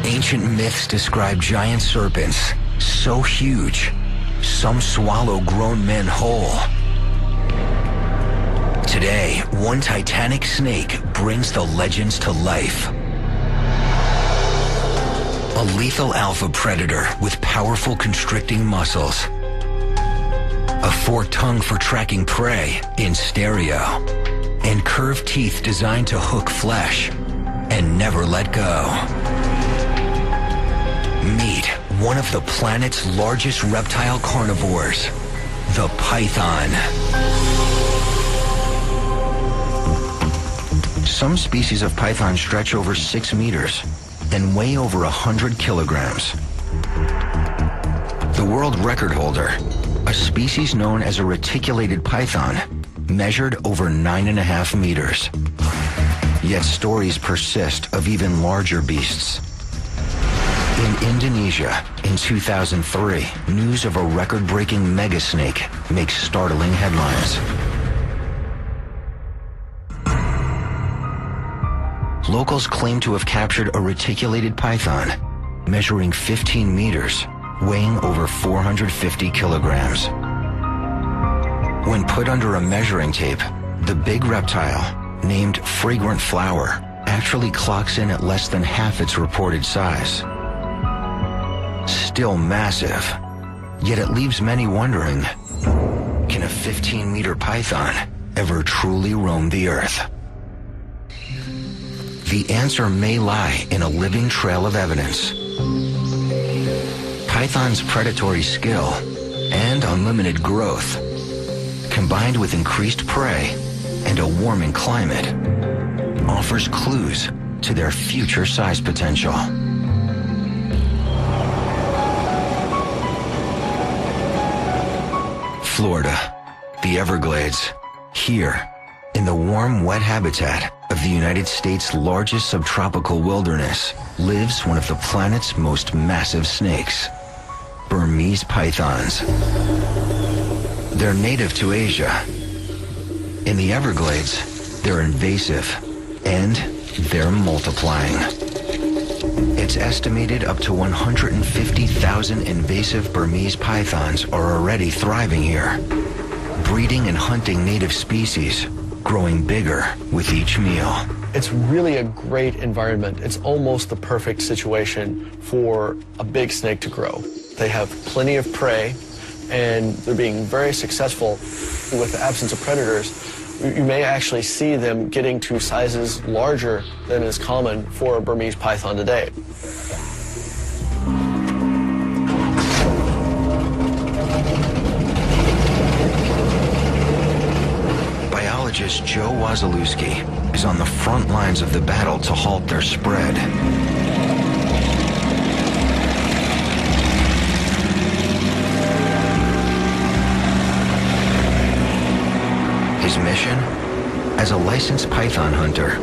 Ancient myths describe giant serpents so huge, some swallow grown men whole. Today, one titanic snake brings the legends to life. A lethal alpha predator with powerful constricting muscles. A forked tongue for tracking prey in stereo. And curved teeth designed to hook flesh and never let go. Meet one of the planet's largest reptile carnivores, the python. Some species of python stretch over 6 meters and weigh over 100 kilograms. The world record holder, a species known as a reticulated python, measured over 9.5 meters. Yet stories persist of even larger beasts. In Indonesia, in 2003, news of a record-breaking mega snake makes startling headlines. Locals claim to have captured a reticulated python, measuring 15 meters, weighing over 450 kilograms. When put under a measuring tape, the big reptile, named Fragrant Flower, actually clocks in at less than half its reported size. Still massive, yet it leaves many wondering, can a 15-meter python ever truly roam the earth? The answer may lie in a living trail of evidence. Python's predatory skill and unlimited growth, combined with increased prey and a warming climate, offers clues to their future size potential. Florida, the Everglades, here, in the warm, wet habitat of the United States' largest subtropical wilderness, lives one of the planet's most massive snakes, Burmese pythons. They're native to Asia. In the Everglades, they're invasive, and they're multiplying. It's estimated up to 150,000 invasive Burmese pythons are already thriving here, breeding and hunting native species, growing bigger with each meal. It's really a great environment. It's almost the perfect situation for a big snake to grow. They have plenty of prey, and they're being very successful with the absence of predators. You may actually see them getting to sizes larger than is common for a Burmese python today. Biologist Joe Wazalewski is on the front lines of the battle to halt their spread. His mission? As a licensed python hunter,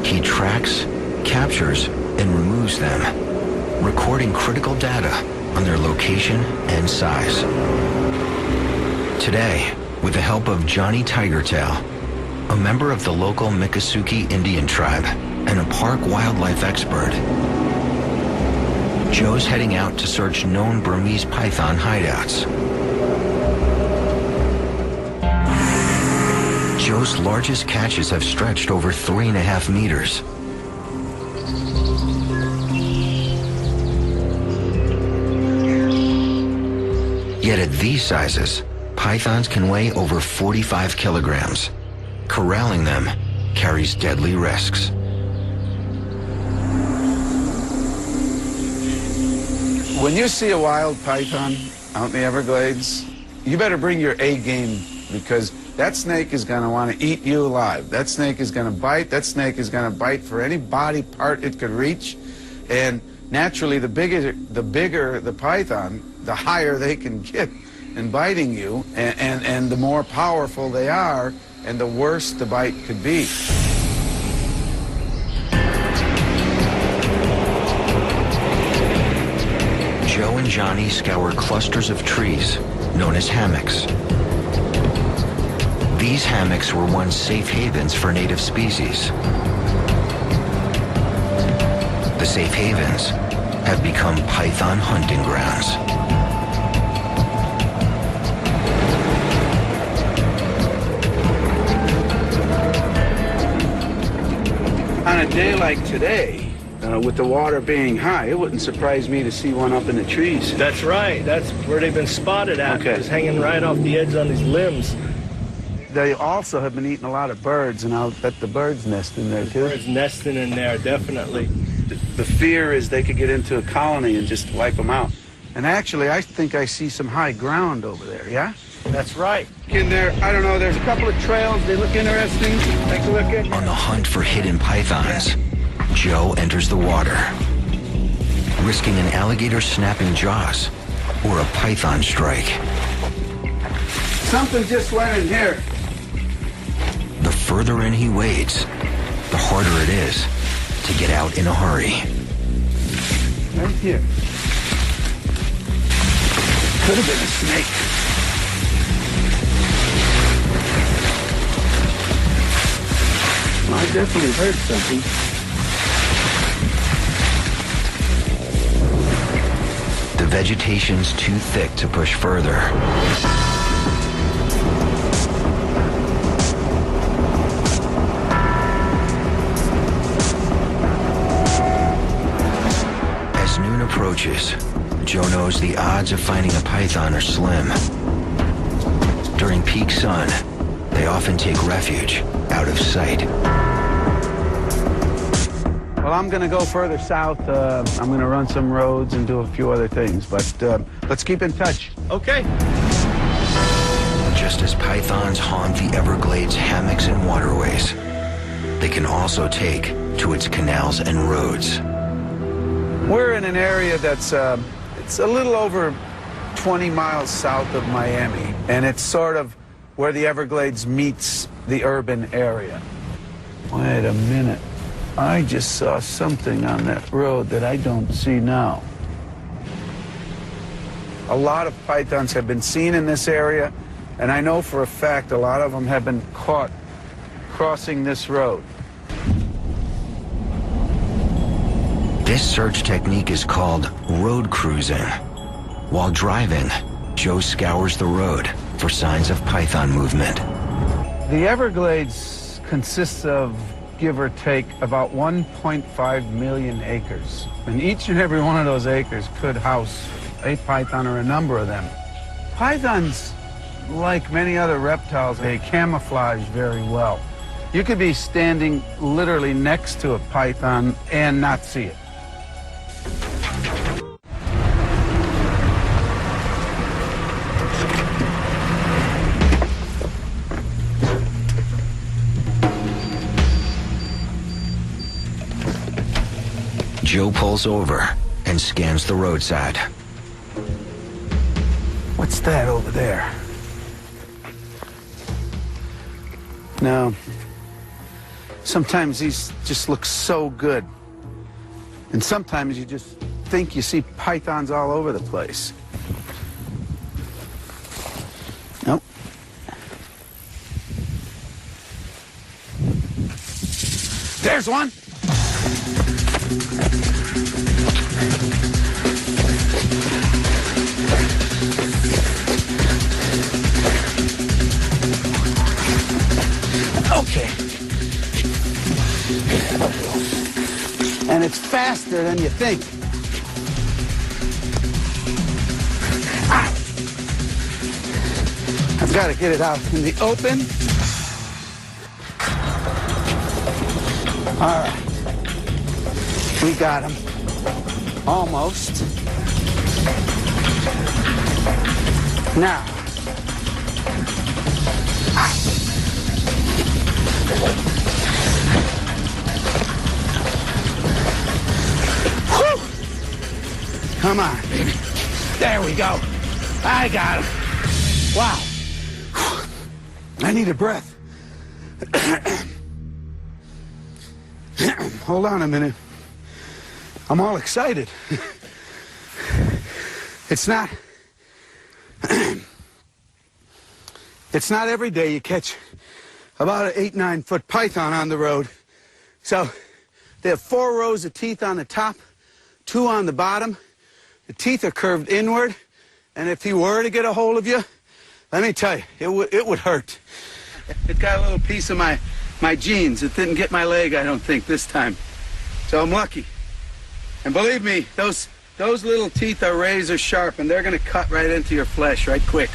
he tracks, captures, and removes them, recording critical data on their location and size. Today, with the help of Johnny Tigertail, a member of the local Miccosukee Indian tribe and a park wildlife expert, Joe's heading out to search known Burmese python hideouts. Joe's largest catches have stretched over 3.5 meters. Yet at these sizes, pythons can weigh over 45 kilograms. Corralling them carries deadly risks. When you see a wild python out in the Everglades, you better bring your A game, because that snake is going to want to eat you alive. That snake is going to bite. That snake is going to bite for any body part it could reach. And naturally, the bigger the python, the higher they can get in biting you, and the more powerful they are, and the worse the bite could be. Joe and Johnny scour clusters of trees known as hammocks. These hammocks were once safe havens for native species. The safe havens have become python hunting grounds. On a day like today, with the water being high, it wouldn't surprise me to see one up in the trees. That's right. That's where they've been spotted at. Okay. Just hanging right off the edge on these limbs. They also have been eating a lot of birds, and I'll bet the birds nest in there, too. Birds nesting in there, definitely. The fear is they could get into a colony and just wipe them out. And actually, I think I see some high ground over there, yeah? That's right. In there, I don't know, there's a couple of trails. They look interesting. Take a look at. On the hunt for hidden pythons, Joe enters the water, risking an alligator snapping jaws or a python strike. Something just went in here. The further in he wades, the harder it is to get out in a hurry. Right here. Could have been a snake. Well, I definitely heard something. The vegetation's too thick to push further. As noon approaches, Joe knows the odds of finding a python are slim. During peak sun, they often take refuge out of sight. Well, I'm going to go further south. I'm going to run some roads and do a few other things, but let's keep in touch. Okay. Just as pythons haunt the Everglades hammocks and waterways, they can also take to its canals and roads. We're in an area that's it's a little over 20 miles south of Miami, and it's sort of where the Everglades meets the urban area. Wait a minute. I just saw something on that road that I don't see now. A lot of pythons have been seen in this area, and I know for a fact a lot of them have been caught crossing this road. This search technique is called road cruising. While driving, Joe scours the road for signs of python movement. The Everglades consists of, give or take, about 1.5 million acres. And each and every one of those acres could house a python or a number of them. Pythons, like many other reptiles, they camouflage very well. You could be standing literally next to a python and not see it. Joe pulls over and scans the roadside. What's that over there? No. Sometimes these just look so good. And sometimes you just think you see pythons all over the place. Nope. There's one! Okay. And it's faster than you think. Ah. I've got to get it out in the open. All right. We got him. Almost. Now. Whew. Come on, baby. There we go. I got him. Wow. I need a breath. Hold on a minute. I'm all excited. It's not every day you catch about an 8-9 foot python on the road. So they have 4 rows of teeth on the top, two on the bottom. The teeth are curved inward, and if he were to get a hold of you, let me tell you, it would hurt. It got a little piece of my jeans. It didn't get my leg, I don't think, this time. So I'm lucky. And believe me, those little teeth are razor sharp, and they're going to cut right into your flesh right quick.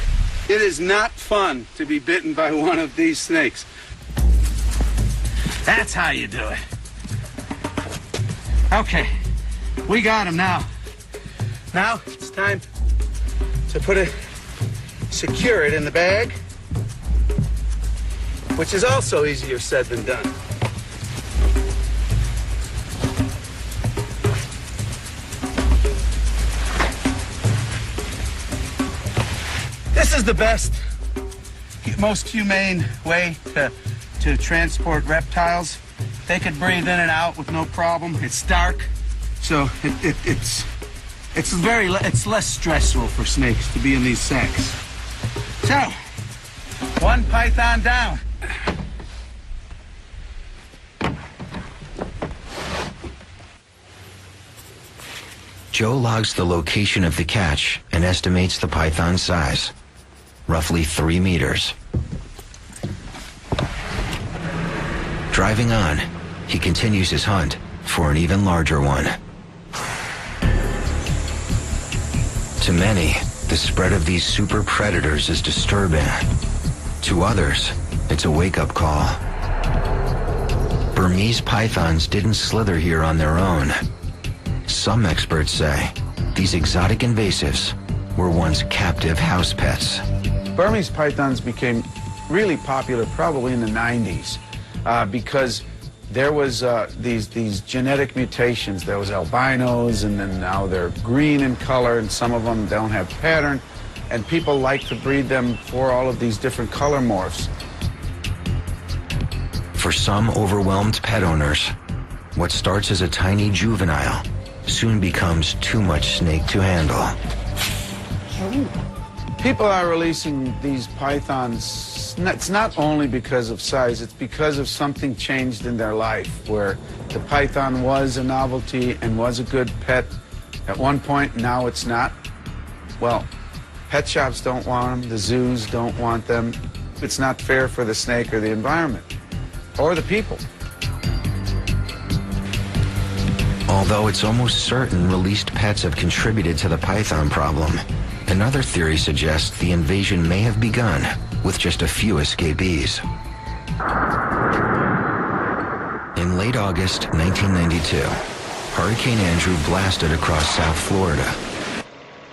It is not fun to be bitten by one of these snakes. That's how you do it. Okay, we got him now. Now it's time to secure it in the bag, which is also easier said than done. This is the best, most humane way to transport reptiles. They could breathe in and out with no problem. It's dark, so it's less stressful for snakes to be in these sacks. So, one python down. Joe logs the location of the catch and estimates the python's size, roughly 3 meters. Driving on, he continues his hunt for an even larger one. To many, the spread of these super predators is disturbing. To others, it's a wake-up call. Burmese pythons didn't slither here on their own. Some experts say these exotic invasives were once captive house pets. Burmese pythons became really popular probably in the 90s because there was these genetic mutations. There was albinos, and then now they're green in color, and some of them don't have pattern, and people like to breed them for all of these different color morphs. For some overwhelmed pet owners, what starts as a tiny juvenile soon becomes too much snake to handle. People are releasing these pythons. It's not only because of size, it's because of something changed in their life, where the python was a novelty and was a good pet at one point, now it's not. Well, pet shops don't want them, the zoos don't want them. It's not fair for the snake or the environment, or the people. Although it's almost certain released pets have contributed to the python problem, another theory suggests the invasion may have begun with just a few escapees. In late August 1992, Hurricane Andrew blasted across South Florida.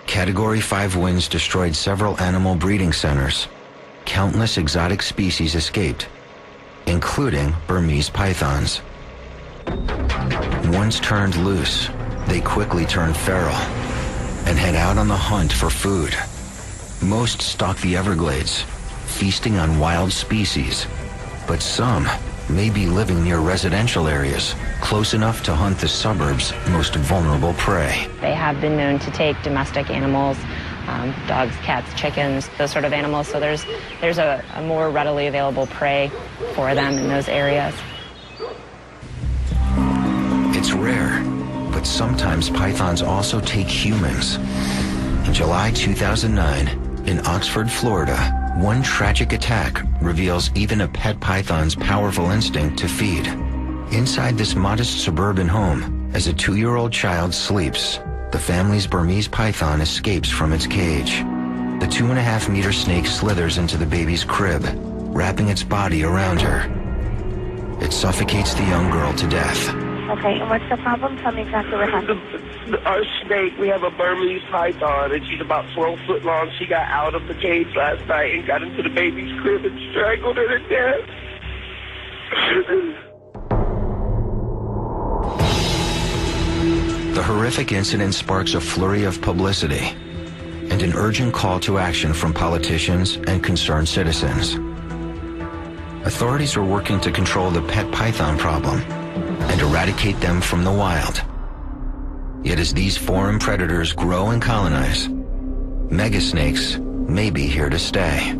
Category 5 winds destroyed several animal breeding centers. Countless exotic species escaped, including Burmese pythons. Once turned loose, they quickly turn feral and head out on the hunt for food. Most stalk the Everglades, feasting on wild species, but some may be living near residential areas, close enough to hunt the suburbs' most vulnerable prey. They have been known to take domestic animals, dogs, cats, chickens, those sort of animals, so there's a more readily available prey for them in those areas. It's rare, but sometimes pythons also take humans. In July 2009, in Oxford, Florida, one tragic attack reveals even a pet python's powerful instinct to feed. Inside this modest suburban home, as a 2-year-old child sleeps, the family's Burmese python escapes from its cage. The 2.5-meter snake slithers into the baby's crib, wrapping its body around her. It suffocates the young girl to death. Okay, and what's the problem? Tell me exactly what happened. Our snake, we have a Burmese python, and she's about 12 foot long. She got out of the cage last night and got into the baby's crib and strangled her to death. The horrific incident sparks a flurry of publicity and an urgent call to action from politicians and concerned citizens. Authorities are working to control the pet python problem and eradicate them from the wild. Yet as these foreign predators grow and colonize, megasnakes may be here to stay.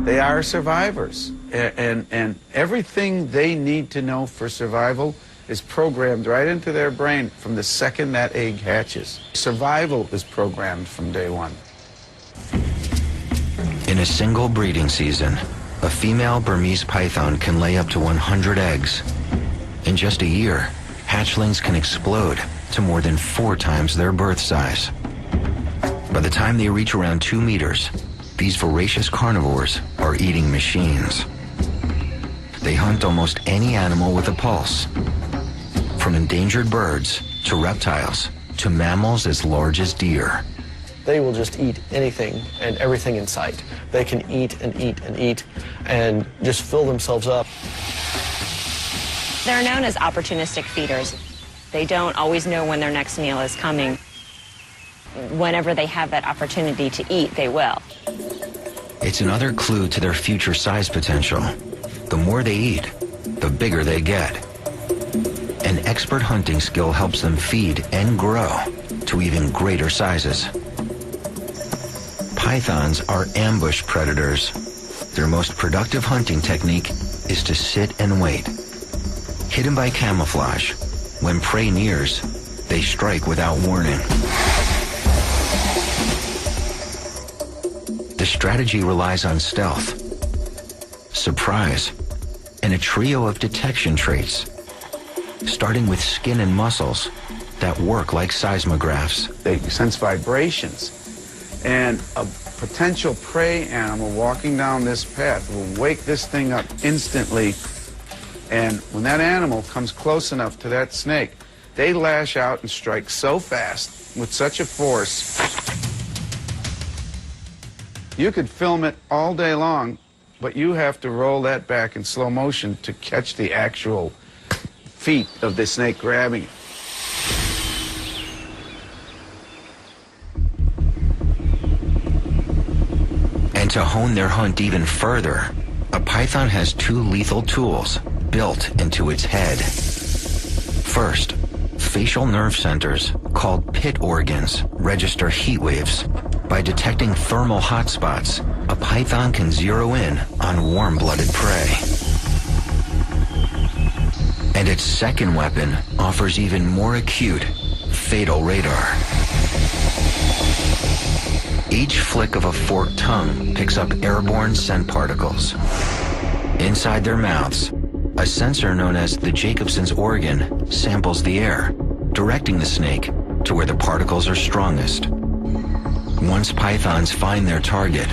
They are survivors, and everything they need to know for survival is programmed right into their brain from the second that egg hatches. Survival is programmed from day one. In a single breeding season, a female Burmese python can lay up to 100 eggs. In just a year, hatchlings can explode to more than 4 times their birth size. By the time they reach around 2 meters, these voracious carnivores are eating machines. They hunt almost any animal with a pulse, from endangered birds to reptiles to mammals as large as deer. They will just eat anything and everything in sight. They can eat and eat and eat and just fill themselves up. They're known as opportunistic feeders. They don't always know when their next meal is coming. Whenever they have that opportunity to eat, they will. It's another clue to their future size potential. The more they eat, the bigger they get. An expert hunting skill helps them feed and grow to even greater sizes. Pythons are ambush predators. Their most productive hunting technique is to sit and wait. Hidden by camouflage, when prey nears, they strike without warning. The strategy relies on stealth, surprise, and a trio of detection traits, starting with skin and muscles that work like seismographs. They sense vibrations, and a potential prey animal walking down this path will wake this thing up instantly, and when that animal comes close enough to that snake, they lash out and strike so fast with such a force. You could film it all day long, but you have to roll that back in slow motion to catch the actual feet of the snake grabbing it. And to hone their hunt even further, a python has 2 lethal tools built into its head. First, facial nerve centers, called pit organs, register heat waves. By detecting thermal hotspots, a python can zero in on warm-blooded prey. And its second weapon offers even more acute, fatal radar. Each flick of a forked tongue picks up airborne scent particles. Inside their mouths, a sensor known as the Jacobson's organ samples the air, directing the snake to where the particles are strongest. Once pythons find their target,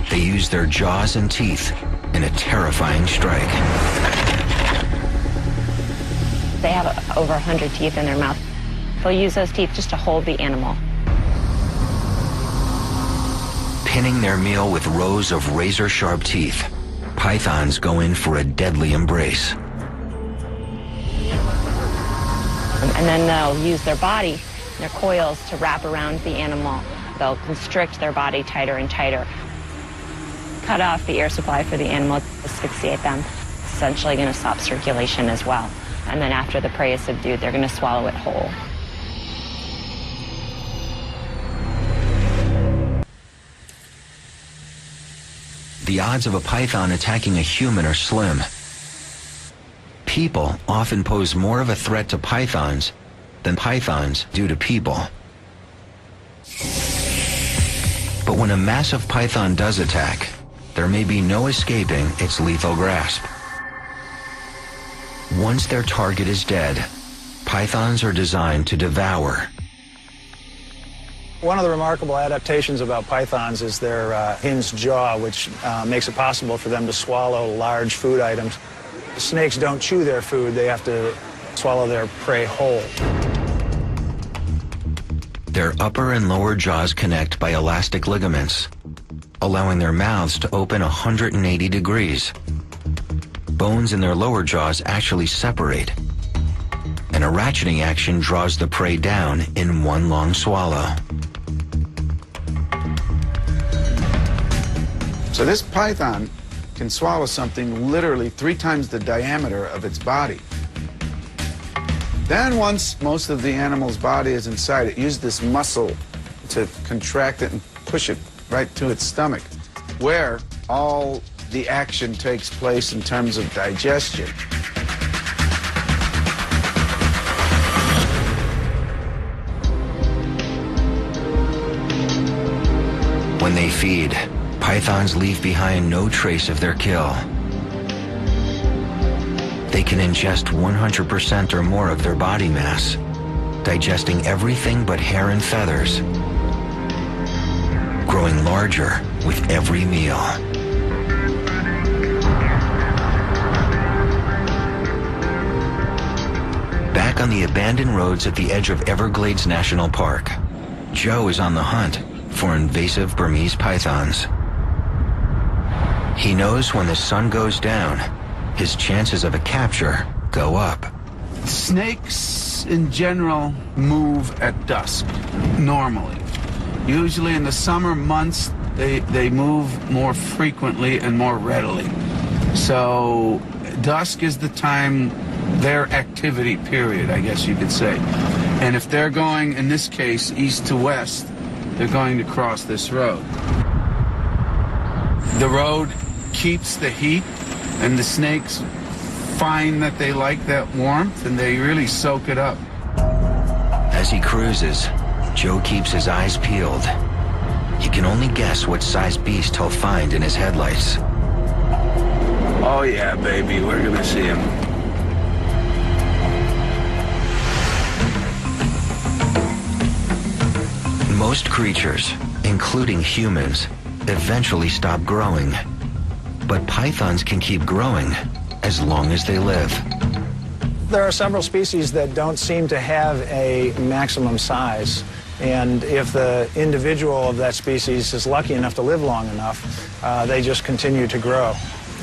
they use their jaws and teeth in a terrifying strike. They have over 100 teeth in their mouth. They'll use those teeth just to hold the animal. Pinning their meal with rows of razor-sharp teeth, pythons go in for a deadly embrace. And then they'll use their body, their coils, to wrap around the animal. They'll constrict their body tighter and tighter, cut off the air supply for the animal, asphyxiate them. Essentially going to stop circulation as well. And then after the prey is subdued, they're going to swallow it whole. The odds of a python attacking a human are slim. People often pose more of a threat to pythons than pythons do to people. But when a massive python does attack, there may be no escaping its lethal grasp. Once their target is dead, pythons are designed to devour. One of the remarkable adaptations about pythons is their hinged jaw, which makes it possible for them to swallow large food items. Snakes don't chew their food, they have to swallow their prey whole. Their upper and lower jaws connect by elastic ligaments, allowing their mouths to open 180 degrees. Bones in their lower jaws actually separate, and a ratcheting action draws the prey down in one long swallow. So this python can swallow something literally 3 times the diameter of its body. Then once most of the animal's body is inside, it uses this muscle to contract it and push it right to its stomach, where all the action takes place in terms of digestion. they feed, pythons leave behind no trace of their kill. They can ingest 100% or more of their body mass, digesting everything but hair and feathers, growing larger with every meal. Back on the abandoned roads at the edge of Everglades National Park, Joe is on the hunt for invasive Burmese pythons. He knows when the sun goes down, his chances of a capture go up. Snakes in general move at dusk, normally. Usually in the summer months, they move more frequently and more readily. So dusk is the time, their activity period, I guess you could say. And if they're going, in this case, east to west, they're going to cross this road. The road keeps the heat, and the snakes find that they like that warmth, and they really soak it up. As he cruises, Joe keeps his eyes peeled. He can only guess what size beast he'll find in his headlights. Oh yeah, baby, we're gonna see him. Most creatures, including humans, eventually stop growing. But pythons can keep growing as long as they live. There are several species that don't seem to have a maximum size. And if the individual of that species is lucky enough to live long enough, they just continue to grow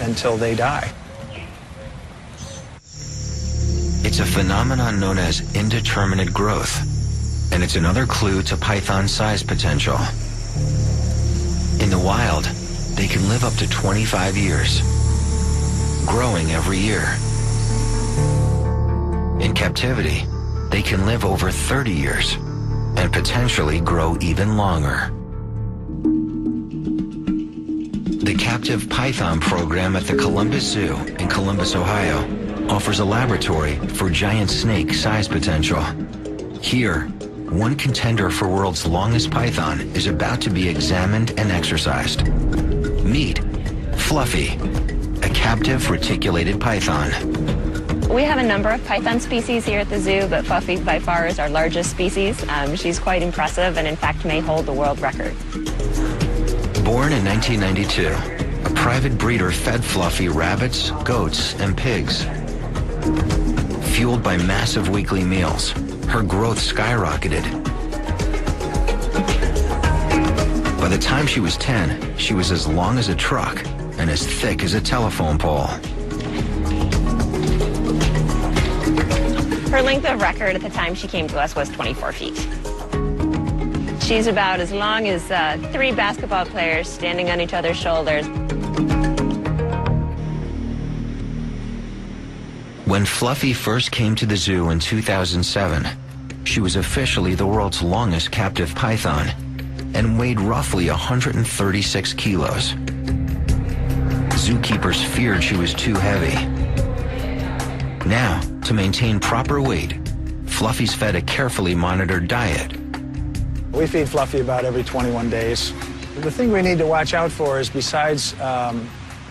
until they die. It's a phenomenon known as indeterminate growth, and it's another clue to python size potential. In the wild, they can live up to 25 years, growing every year. In captivity, they can live over 30 years and potentially grow even longer. The captive python program at the Columbus Zoo in Columbus, Ohio, offers a laboratory for giant snake size potential. Here, one contender for world's longest python is about to be examined and exercised. Meet Fluffy, a captive reticulated python. We have a number of python species here at the zoo, but Fluffy by far is our largest species. She's quite impressive and in fact may hold the world record. Born in 1992, a private breeder fed Fluffy rabbits, goats, and pigs. Fueled by massive weekly meals, her growth skyrocketed. By the time she was 10, she was as long as a truck and as thick as a telephone pole. Her length of record at the time she came to us was 24 feet. She's about as long as 3 basketball players standing on each other's shoulders. When Fluffy first came to the zoo in 2007, she was officially the world's longest captive python and weighed roughly 136 kilos. Zookeepers feared she was too heavy. Now, to maintain proper weight, Fluffy's fed a carefully monitored diet. We feed Fluffy about every 21 days. The thing we need to watch out for is besides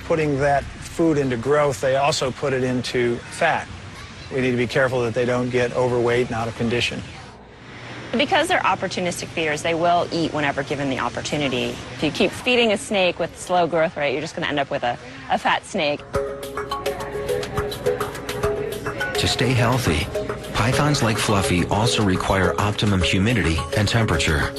putting that food into growth, they also put it into fat. We need to be careful that they don't get overweight and out of condition. Because they're opportunistic feeders, they will eat whenever given the opportunity. If you keep feeding a snake with slow growth rate, you're just going to end up with a fat snake. To stay healthy, pythons like Fluffy also require optimum humidity and temperature.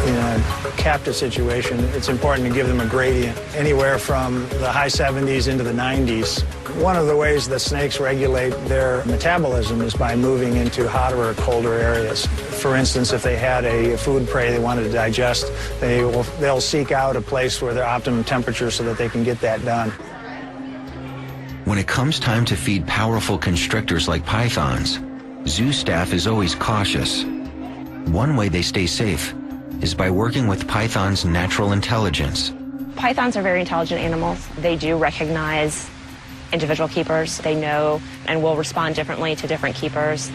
In a captive situation, it's important to give them a gradient anywhere from the high 70s into the 90s. One of the ways that snakes regulate their metabolism is by moving into hotter or colder areas. For instance, if they had a food prey they wanted to digest, they'll seek out a place where they're optimum temperature so that they can get that done. When it comes time to feed powerful constrictors like pythons, zoo staff is always cautious. One way they stay safe is by working with pythons' natural intelligence. Pythons are very intelligent animals. They do recognize individual keepers. They know and will respond differently to different keepers.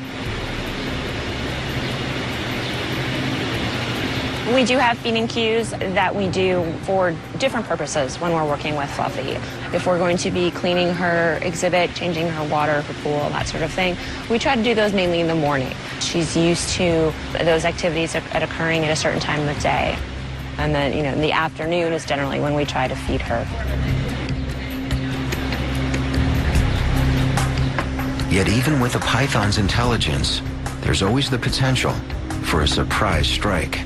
We do have feeding cues that we do for different purposes when we're working with Fluffy. If we're going to be cleaning her exhibit, changing her water, her pool, that sort of thing, we try to do those mainly in the morning. She's used to those activities occurring at a certain time of day. And then, in the afternoon is generally when we try to feed her. Yet even with a python's intelligence, there's always the potential for a surprise strike.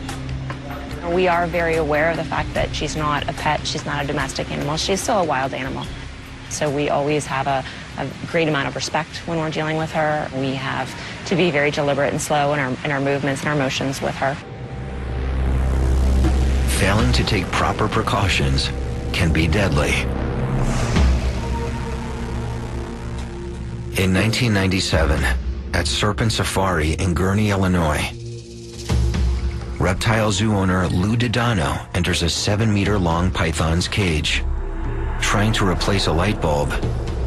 We are very aware of the fact that she's not a pet, she's not a domestic animal, she's still a wild animal. So we always have a great amount of respect when we're dealing with her. We have to be very deliberate and slow in our movements and our motions with her. Failing to take proper precautions can be deadly. In 1997, at Serpent Safari in Gurnee, Illinois, reptile zoo owner Lou Dodano enters a 7-meter-long python's cage. Trying to replace a light bulb,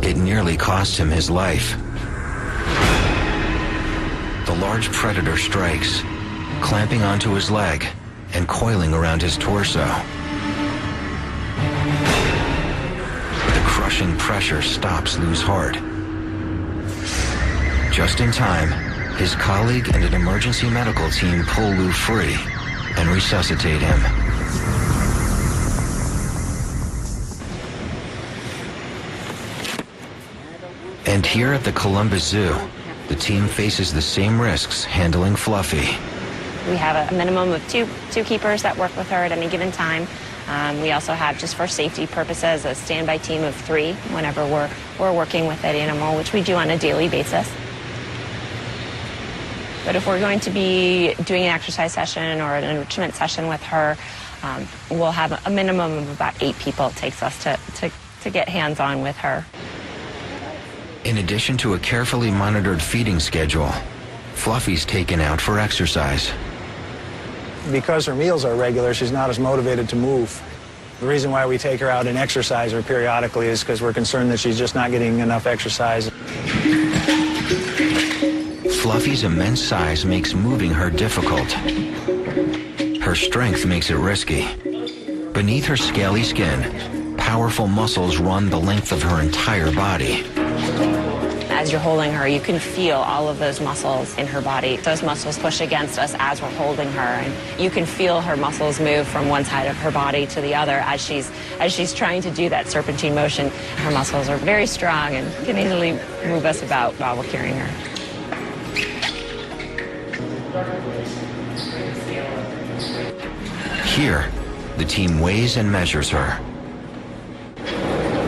it nearly costs him his life. The large predator strikes, clamping onto his leg and coiling around his torso. The crushing pressure stops Lou's heart. Just in time, his colleague and an emergency medical team pull Lou free and resuscitate him. And here at the Columbus Zoo, the team faces the same risks handling Fluffy. We have a minimum of two keepers that work with her at any given time. We also have, just for safety purposes, a standby team of 3 whenever we're working with that animal, which we do on a daily basis. But if we're going to be doing an exercise session or an enrichment session with her, we'll have a minimum of about 8 people it takes us to get hands-on with her. In addition to a carefully monitored feeding schedule, Fluffy's taken out for exercise. Because her meals are regular, she's not as motivated to move. The reason why we take her out and exercise her periodically is because we're concerned that she's just not getting enough exercise. Fluffy's immense size makes moving her difficult. Her strength makes it risky. Beneath her scaly skin, powerful muscles run the length of her entire body. As you're holding her, you can feel all of those muscles in her body. Those muscles push against us as we're holding her, and you can feel her muscles move from one side of her body to the other as she's trying to do that serpentine motion. Her muscles are very strong and can easily move us about while we're carrying her. Here, the team weighs and measures her.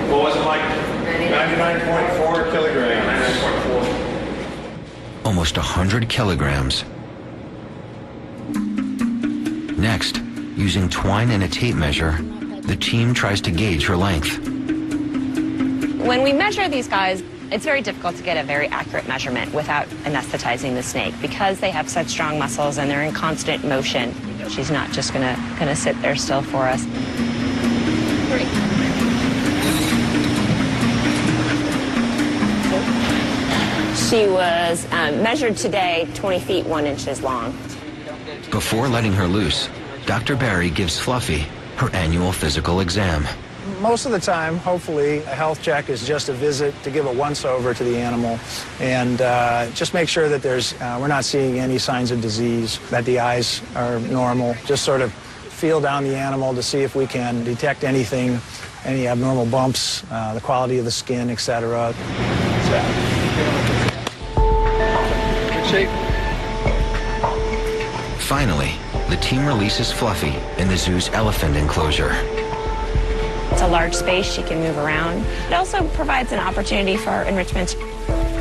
What was it like? 99.4 kilograms. 99.4. Almost 100 kilograms. Next, using twine and a tape measure, the team tries to gauge her length. When we measure these guys, it's very difficult to get a very accurate measurement without anesthetizing the snake because they have such strong muscles and they're in constant motion. She's not just gonna sit there still for us. 3. She was measured today 20 feet 1 inches long. Before letting her loose, Dr. Barry gives Fluffy her annual physical exam. Most of the time, hopefully, a health check is just a visit to give a once-over to the animal and just make sure that we're not seeing any signs of disease, that the eyes are normal. Just sort of feel down the animal to see if we can detect anything, any abnormal bumps, the quality of the skin, etc. Good shape. Finally, the team releases Fluffy in the zoo's elephant enclosure. It's a large space, she can move around. It also provides an opportunity for enrichment.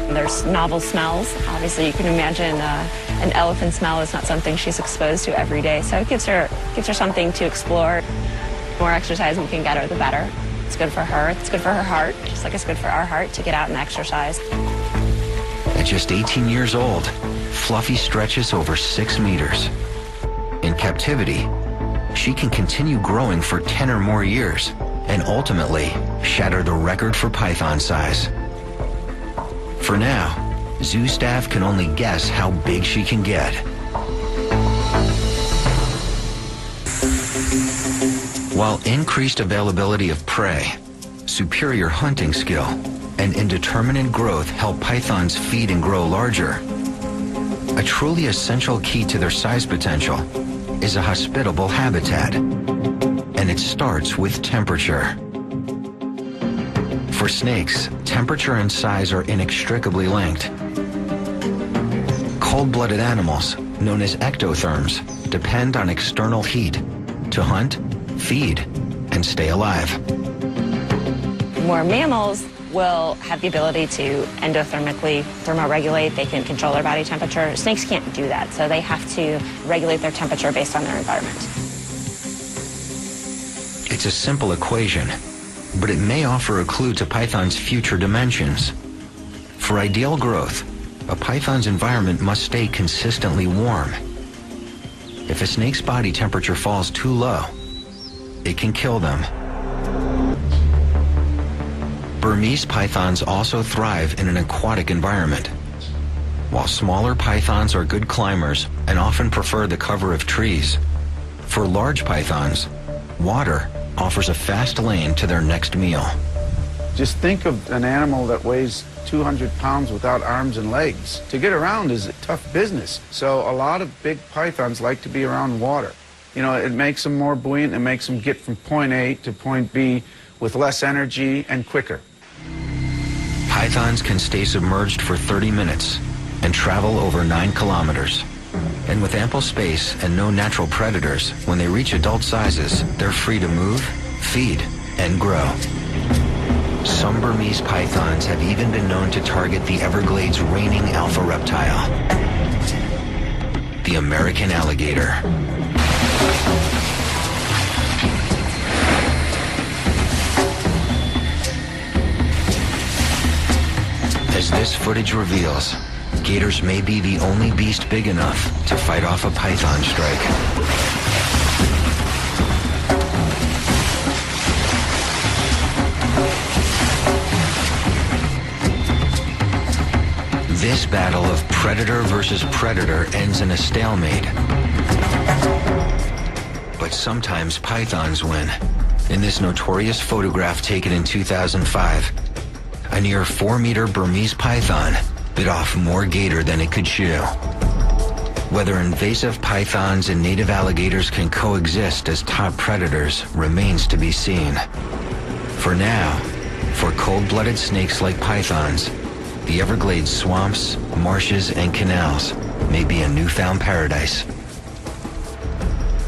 There's novel smells. Obviously, you can imagine an elephant smell is not something she's exposed to every day, so it gives her something to explore. The more exercise we can get her, the better. It's good for her, it's good for her heart, just like it's good for our heart to get out and exercise. At just 18 years old, Fluffy stretches over 6 meters. In captivity, she can continue growing for 10 or more years and ultimately shatter the record for python size. For now, zoo staff can only guess how big she can get. While increased availability of prey, superior hunting skill, and indeterminate growth help pythons feed and grow larger, a truly essential key to their size potential is a hospitable habitat, and it starts with temperature. For snakes, temperature and size are inextricably linked. Cold-blooded animals, known as ectotherms, depend on external heat to hunt, feed, and stay alive. More mammals will have the ability to endothermically thermoregulate. They can control their body temperature. Snakes can't do that, so they have to regulate their temperature based on their environment. It's a simple equation, but it may offer a clue to python's future dimensions. For ideal growth, a python's environment must stay consistently warm. If a snake's body temperature falls too low, it can kill them. Burmese pythons also thrive in an aquatic environment. While smaller pythons are good climbers and often prefer the cover of trees, for large pythons, water offers a fast lane to their next meal. Just think of an animal that weighs 200 pounds without arms and legs. To get around is a tough business. So a lot of big pythons like to be around water. You know, it makes them more buoyant. It makes them get from point A to point B with less energy and quicker. Pythons can stay submerged for 30 minutes and travel over 9 kilometers. And with ample space and no natural predators, when they reach adult sizes, they're free to move, feed, and grow. Some Burmese pythons have even been known to target the Everglades' reigning alpha reptile, the American alligator. As this footage reveals, gators may be the only beast big enough to fight off a python strike. This battle of predator versus predator ends in a stalemate. But sometimes pythons win. In this notorious photograph taken in 2005, a near 4-meter Burmese python bit off more gator than it could chew. Whether invasive pythons and native alligators can coexist as top predators remains to be seen. For now, for cold-blooded snakes like pythons, the Everglades swamps, marshes, and canals may be a newfound paradise.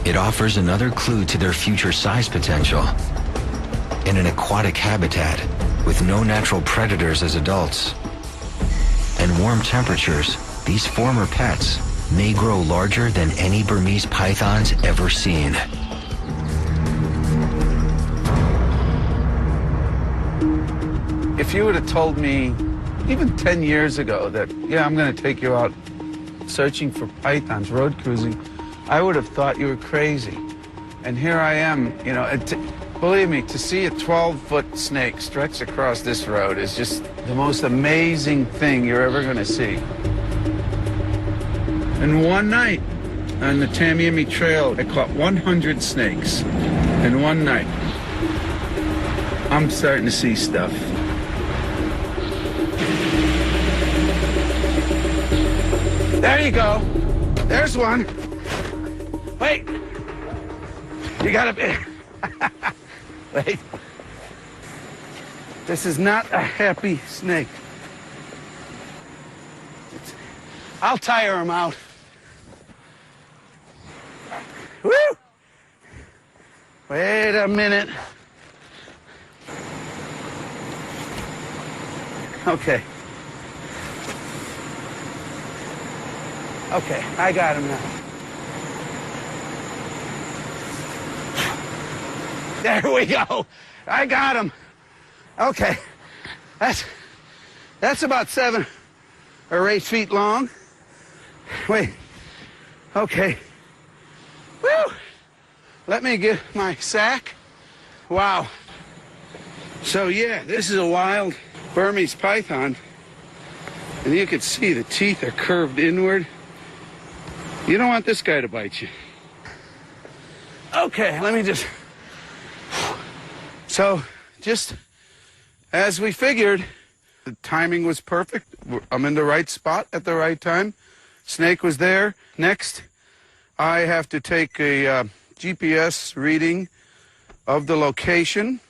It offers another clue to their future size potential. In an aquatic habitat with no natural predators as adults and warm temperatures, these former pets may grow larger than any Burmese pythons ever seen. If you would have told me even 10 years ago that, yeah, I'm going to take you out searching for pythons, road cruising, I would have thought you were crazy. And here I am, you know, believe me, to see a 12-foot snake stretch across this road is just the most amazing thing you're ever going to see. In one night on the Tamiami Trail, I caught 100 snakes in one night. I'm starting to see stuff. There you go. There's one. Wait. You gotta be. Wait. This is not a happy snake. I'll tire him out. Woo! Wait a minute. Okay. Okay, I got him now. There we go. I got him. Okay. That's about 7 or 8 feet long. Wait. Okay. Woo! Let me get my sack. Wow. So yeah, this is a wild Burmese python. And you can see the teeth are curved inward. You don't want this guy to bite you. Okay, let me just So, just as we figured, the timing was perfect. I'm in the right spot at the right time. Snake was there. Next, I have to take a GPS reading of the location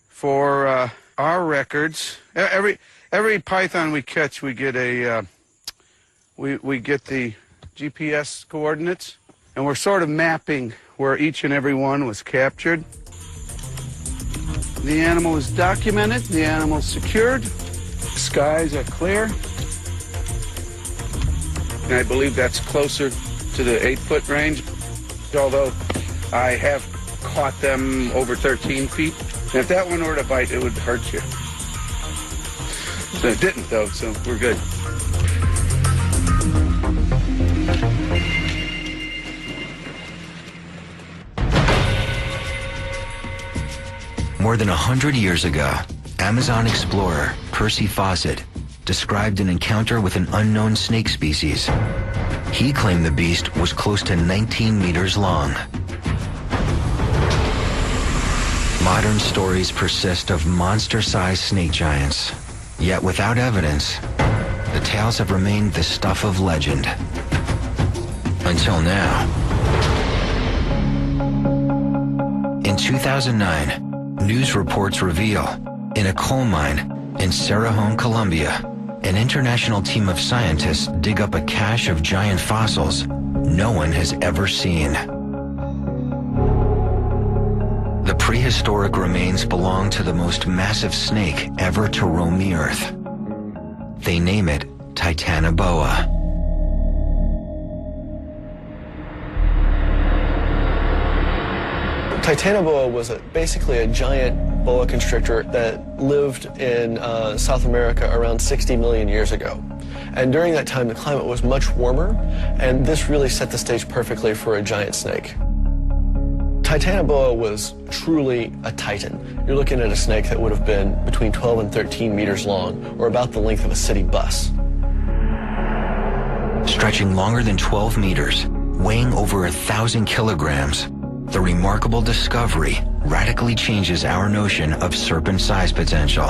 for our records. Every python we catch, we get a we get the GPS coordinates, and we're sort of mapping where each and every one was captured. The animal is documented. The animal is secured. Skies are clear. And I believe that's closer to the 8-foot range, although I have caught them over 13 feet. And if that one were to bite, it would hurt you. So it didn't, though, so we're good. More than 100 years ago, Amazon explorer Percy Fawcett described an encounter with an unknown snake species. He claimed the beast was close to 19 meters long. Modern stories persist of monster-sized snake giants, yet without evidence, the tales have remained the stuff of legend. Until now. In 2009, news reports reveal, in a coal mine in Cerrejón, Colombia, an international team of scientists dig up a cache of giant fossils no one has ever seen. The prehistoric remains belong to the most massive snake ever to roam the earth. They name it Titanoboa. Titanoboa was basically a giant boa constrictor that lived in South America around 60 million years ago. And during that time, the climate was much warmer, and this really set the stage perfectly for a giant snake. Titanoboa was truly a titan. You're looking at a snake that would have been between 12 and 13 meters long, or about the length of a city bus. Stretching longer than 12 meters, weighing over 1,000 kilograms, the remarkable discovery radically changes our notion of serpent size potential.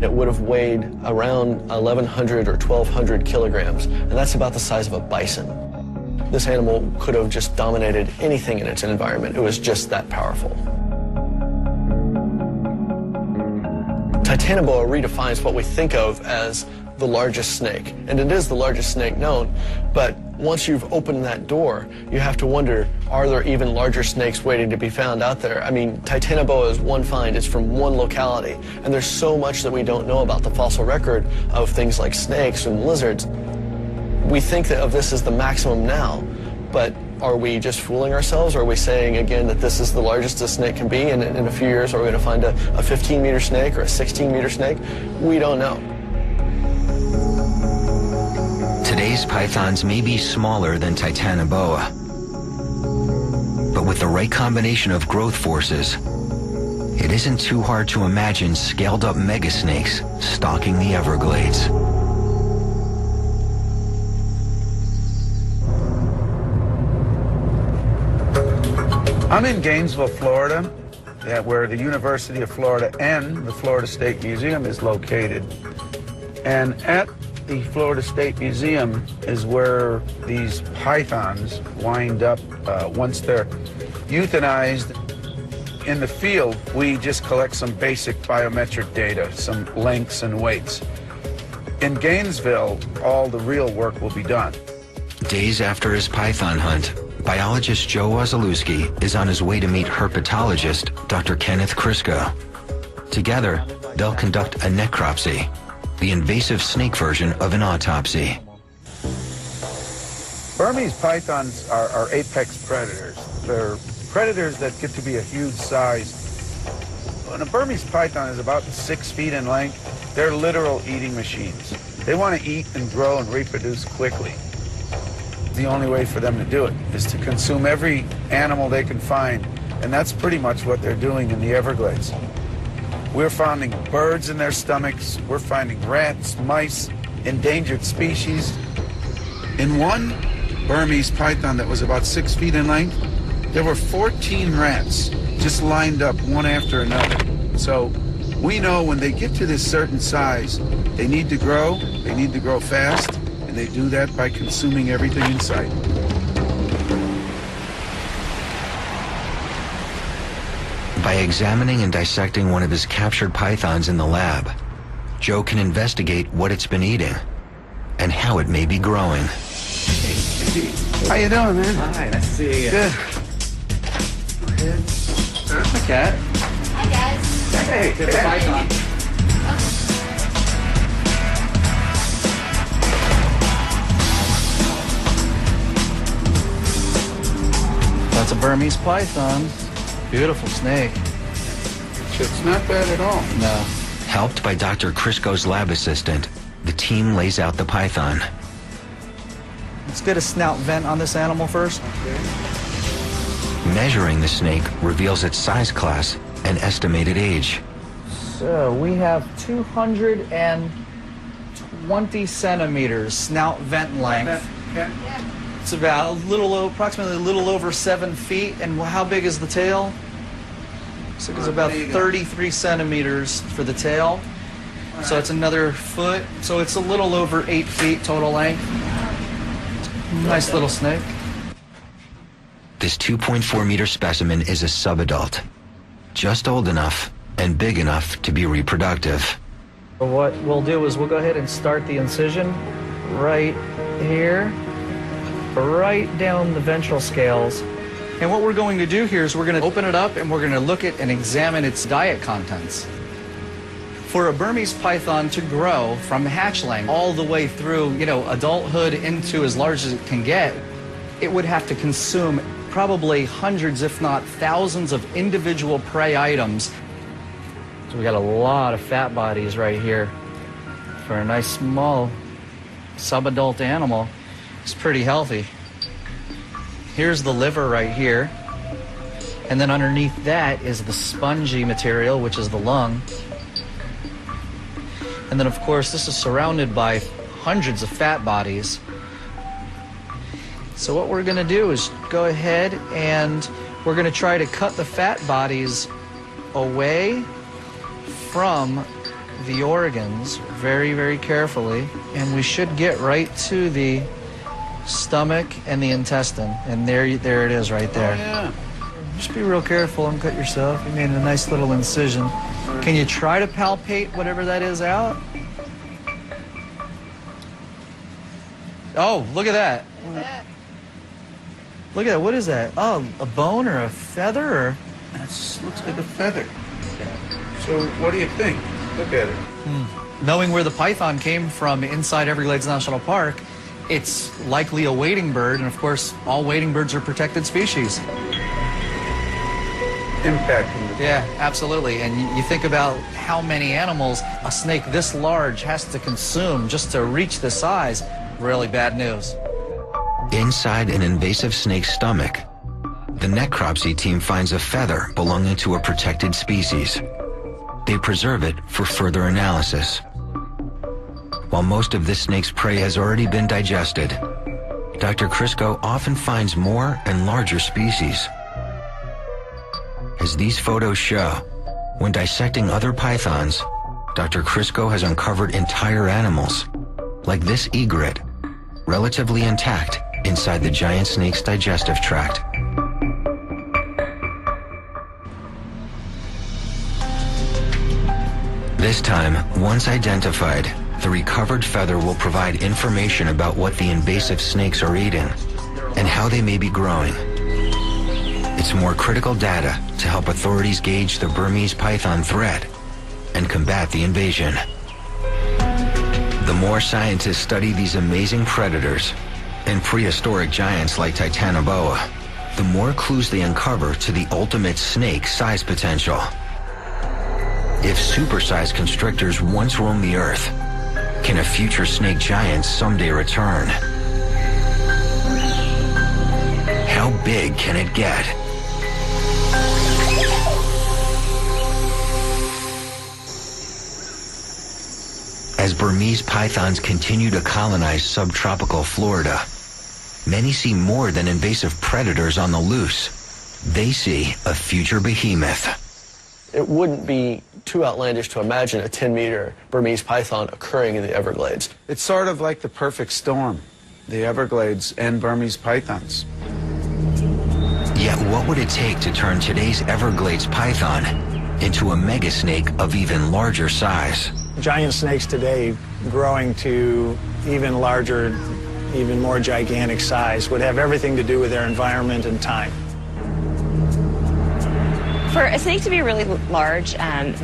It would have weighed around 1,100 or 1,200 kilograms, and that's about the size of a bison. This animal could have just dominated anything in its environment. It was just that powerful. Titanoboa redefines what we think of as the largest snake, and it is the largest snake known, but once you've opened that door, you have to wonder, are there even larger snakes waiting to be found out there? I mean, Titanoboa is one find, it's from one locality, and there's so much that we don't know about the fossil record of things like snakes and lizards. We think that of this as the maximum now, but are we just fooling ourselves? Or are we saying again that this is the largest a snake can be, and in a few years are we going to find a 15-meter snake or a 16-meter snake? We don't know. Today's pythons may be smaller than Titanoboa, but with the right combination of growth forces, it isn't too hard to imagine scaled-up megasnakes stalking the Everglades. I'm in Gainesville, Florida, where the University of Florida and the Florida State Museum is located. And at the Florida State Museum is where these pythons wind up once they're euthanized. In the field, we just collect some basic biometric data, some lengths and weights. In Gainesville, all the real work will be done. Days after his python hunt, biologist Joe Wazalewski is on his way to meet herpetologist Dr. Kenneth Crisco. Together, they'll conduct a necropsy, the invasive snake version of an autopsy. Burmese pythons are apex predators. They're predators that get to be a huge size. When a Burmese python is about 6 feet in length, they're literal eating machines. They want to eat and grow and reproduce quickly. The only way for them to do it is to consume every animal they can find, and that's pretty much what they're doing in the Everglades. We're finding birds in their stomachs, we're finding rats, mice, endangered species. In one Burmese python that was about 6 feet in length, there were 14 rats just lined up one after another. So we know when they get to this certain size, they need to grow fast, and they do that by consuming everything in sight. By examining and dissecting one of his captured pythons in the lab, Joe can investigate what it's been eating and how it may be growing. How you doing, man? Hi, nice to see you. Good. There's my cat. Hi, guys. Hey, there's a python. That's a Burmese python. Beautiful snake. It's not bad at all. No. Helped by Dr. Crisco's lab assistant, the team lays out the python. Let's get a snout vent on this animal first. Measuring the snake reveals its size class and estimated age. So we have 220 centimeters snout vent length. It's about approximately a little over 7 feet. And how big is the tail? So it's about 33 centimeters for the tail. So it's another foot. So it's a little over 8 feet total length. Nice little snake. This 2.4-meter specimen is a subadult, just old enough and big enough to be reproductive. What we'll do is we'll go ahead and start the incision right here, right down the ventral scales. And what we're going to do here is we're going to open it up and we're going to look at and examine its diet contents. For a Burmese python to grow from hatchling all the way through, adulthood into as large as it can get, it would have to consume probably hundreds, if not thousands, of individual prey items. So we got a lot of fat bodies right here for a nice small subadult animal. It's pretty healthy. Here's the liver right here. And then underneath that is the spongy material, which is the lung. And then, of course, this is surrounded by hundreds of fat bodies. So what we're going to do is go ahead and we're going to try to cut the fat bodies away from the organs very, very carefully. And we should get right to the stomach and the intestine. And there it is right there. Oh, yeah. Just be real careful and cut yourself. You made a nice little incision. Can you try to palpate whatever that is out? Oh, look at that. Look at that. What is that? Oh, a bone or a feather? Or... That looks like a feather. So what do you think? Look at it. Knowing where the python came from inside Everglades National Park, it's likely a wading bird, and of course, all wading birds are protected species. Impacting the... Yeah, absolutely. And you think about how many animals a snake this large has to consume just to reach this size. Really bad news. Inside an invasive snake's stomach, the necropsy team finds a feather belonging to a protected species. They preserve it for further analysis. While most of this snake's prey has already been digested, Dr. Crisco often finds more and larger species. As these photos show, when dissecting other pythons, Dr. Crisco has uncovered entire animals, like this egret, relatively intact inside the giant snake's digestive tract. This time, once identified, the recovered feather will provide information about what the invasive snakes are eating and how they may be growing. It's more critical data to help authorities gauge the Burmese python threat and combat the invasion. The more scientists study these amazing predators and prehistoric giants like Titanoboa, the more clues they uncover to the ultimate snake size potential. If supersized constrictors once roamed the earth, can a future snake giant someday return? How big can it get? As Burmese pythons continue to colonize subtropical Florida, many see more than invasive predators on the loose. they see a future behemoth. It wouldn't be too outlandish to imagine a 10-meter Burmese python occurring in the Everglades. It's sort of like the perfect storm, the Everglades and Burmese pythons. Yet what would it take to turn today's Everglades python into a mega snake of even larger size? Giant snakes today growing to even larger, even more gigantic size would have everything to do with their environment and time. For a snake to be really large,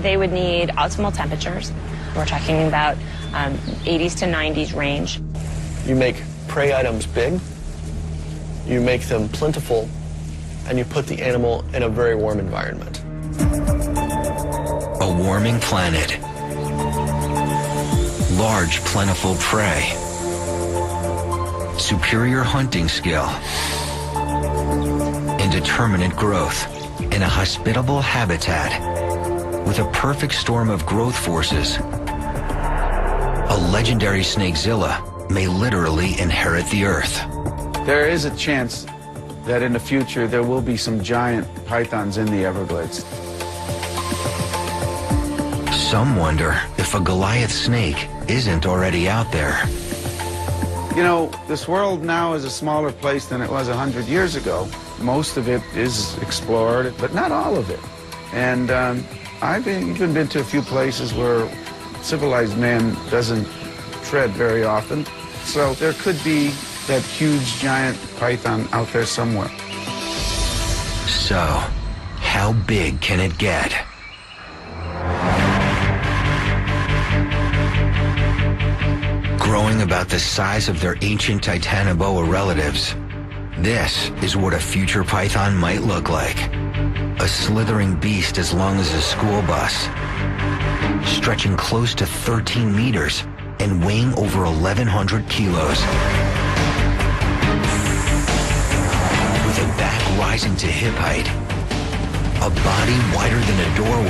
they would need optimal temperatures. We're talking about 80s to 90s range. You make prey items big, you make them plentiful, and you put the animal in a very warm environment. A warming planet, large plentiful prey, superior hunting skill, indeterminate growth in a hospitable habitat with a perfect storm of growth forces. A legendary snakezilla may literally inherit the earth. There is a chance that in the future there will be some giant pythons in the Everglades. Some wonder if a Goliath snake isn't already out there. You know, this world now is a smaller place than it was 100 years ago. Most of it is explored, but not all of it. And I've even been to a few places where civilized man doesn't tread very often. So there could be that huge giant python out there somewhere. So, how big can it get? Growing about the size of their ancient Titanoboa relatives, this is what a future python might look like. A slithering beast as long as a school bus, stretching close to 13 meters and weighing over 1,100 kilos. With a back rising to hip height, a body wider than a doorway,